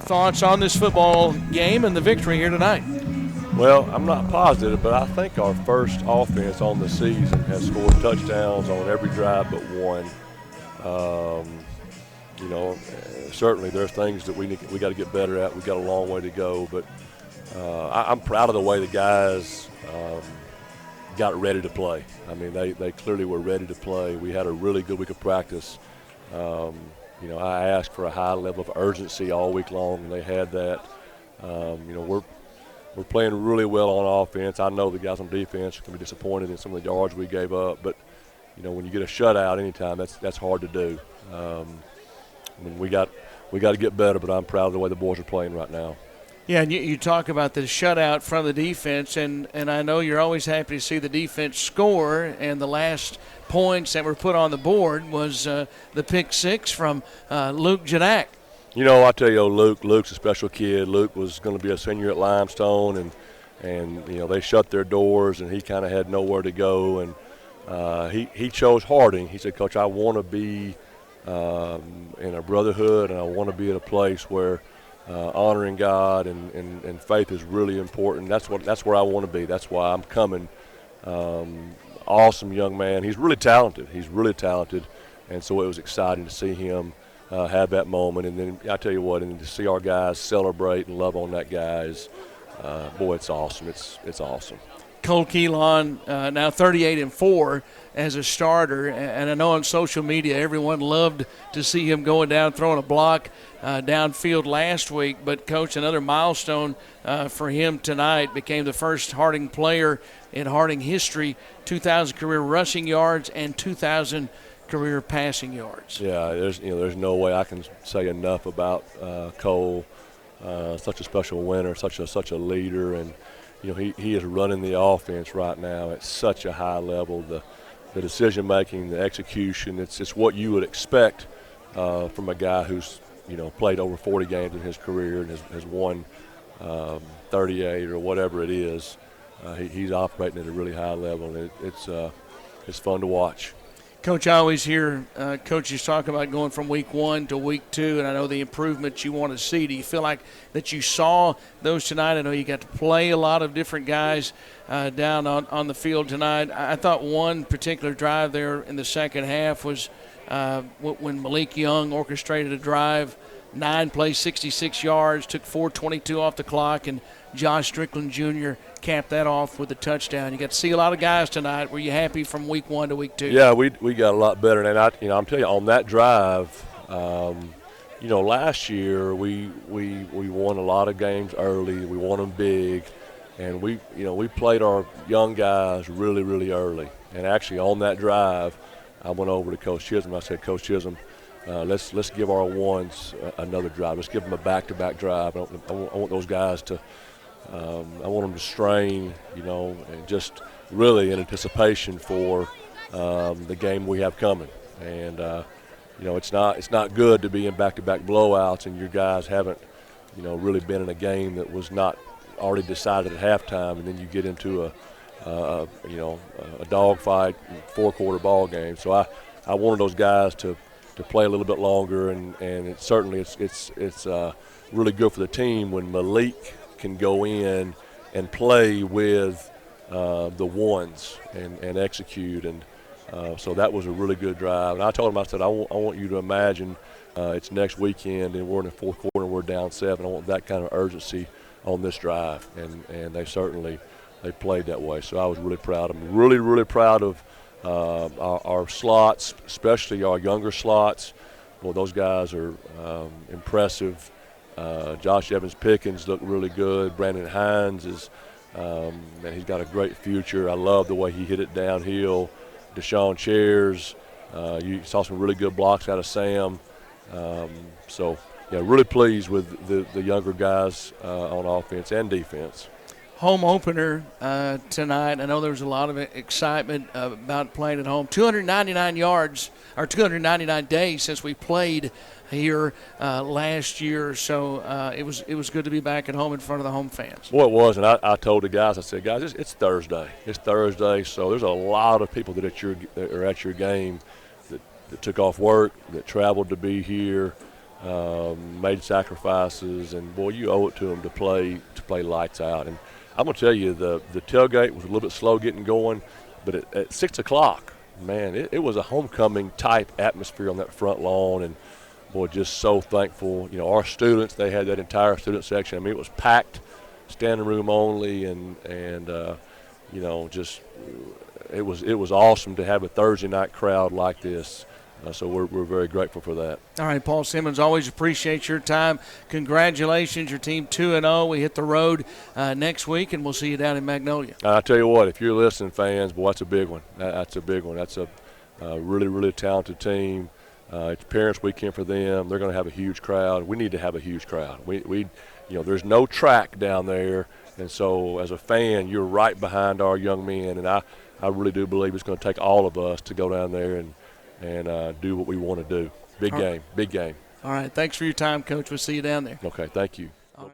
thoughts on this football game and the victory here tonight? Well, I'm not positive, but I think our first offense on the season has scored touchdowns on every drive but one. Certainly there's things that we got to get better at. We've got a long way to go, but I'm proud of the way the guys got ready to play. I mean, they clearly were ready to play. We had a really good week of practice. I asked for a high level of urgency all week long, and they had that. We're playing really well on offense. I know the guys on defense can be disappointed in some of the yards we gave up, but when you get a shutout anytime, that's hard to do. We got to get better, but I'm proud of the way the boys are playing right now. Yeah, and you talk about the shutout from the defense, and I know you're always happy to see the defense score, and the last points that were put on the board was the pick six from Luke Janak. I tell you, Luke's a special kid. Luke was going to be a senior at Limestone, and they shut their doors, and he kind of had nowhere to go, and he chose Harding. He said, Coach, I want to be in a brotherhood, and I want to be at a place where honoring God and faith is really important. That's where I want to be. That's why I'm coming. Awesome young man. He's really talented. And so it was exciting to see him have that moment. And then I tell you what, and to see our guys celebrate and love on that guy is, it's awesome. It's awesome. Cole Keelan, now 38-4 as a starter, and I know on social media everyone loved to see him going down, throwing a block downfield last week. But, Coach, another milestone for him tonight, became the first Harding player in Harding history, 2,000 career rushing yards and 2,000 career passing yards. Yeah, there's no way I can say enough about Cole. Such a special winner, such a leader, and he is running the offense right now at such a high level. The decision making, the execution, it's what you would expect from a guy who's played over 40 games in his career and has won 38 or whatever it is. He's operating at a really high level, and it's fun to watch. Coach, I always hear coaches talk about going from week 1 to week 2, and I know the improvements you want to see. Do you feel like that you saw those tonight? I know you got to play a lot of different guys down on the field tonight. I thought one particular drive there in the second half was when Malik Young orchestrated a drive, 9 plays, 66 yards, took 4:22 off the clock, and Josh Strickland Jr. capped that off with a touchdown. You got to see a lot of guys tonight. Were you happy from week 1 to week 2? Yeah, we got a lot better. And I'm telling you, on that drive, last year we won a lot of games early. We won them big, and we played our young guys really, really early. And actually on that drive, I went over to Coach Chisholm. I said, Coach Chisholm, let's give our ones another drive. Let's give them a back-to-back drive. I want those guys to I want them to strain, and just really in anticipation for the game we have coming. And it's not good to be in back-to-back blowouts and your guys haven't really been in a game that was not already decided at halftime, and then you get into a dogfight, 4-quarter ball game. So I wanted those guys to play a little bit longer, and it's really good for the team when Malik can go in and play with the ones and execute, and so that was a really good drive. And I told him, I said, I want you to imagine it's next weekend and we're in the fourth quarter and we're down 7. I want that kind of urgency on this drive, and they played that way. So I was really proud of them. Really, really proud of our slots, especially our younger slots. Well, those guys are impressive. Josh Evans-Pickens looked really good. Brandon Hines he's got a great future. I love the way he hit it downhill. Deshaun Chairs, you saw some really good blocks out of Sam. Really pleased with the younger guys on offense and defense. Home opener tonight. I know there was a lot of excitement about playing at home. 299 yards, or 299 days since we played here last year. So it was good to be back at home in front of the home fans. Well, it was, and I told the guys, I said, guys, it's Thursday. It's Thursday, so there's a lot of people that are at your game that took off work, that traveled to be here. made sacrifices, and boy, you owe it to them to play lights out. And I'm gonna tell you, the tailgate was a little bit slow getting going, but at 6 o'clock, man, it was a homecoming type atmosphere on that front lawn, and boy, just so thankful. You know, our students, they had that entire student section. I mean, it was packed, standing room only, and you know, just it was awesome to have a Thursday night crowd like this. So we're very grateful for that. All right, Paul Simmons, always appreciate your time. Congratulations, your team 2-0. We hit the road next week, and we'll see you down in Magnolia. I tell you what, if you're listening, fans, boy, that's a big one. That's a big one. That's a really, really talented team. It's Parents Weekend for them. They're going to have a huge crowd. We need to have a huge crowd. We you know, there's no track down there, and so as a fan, you're right behind our young men, and I really do believe it's going to take all of us to go down there and do what we want to do. Big game. All right, thanks for your time, Coach. We'll see you down there. Okay, thank you.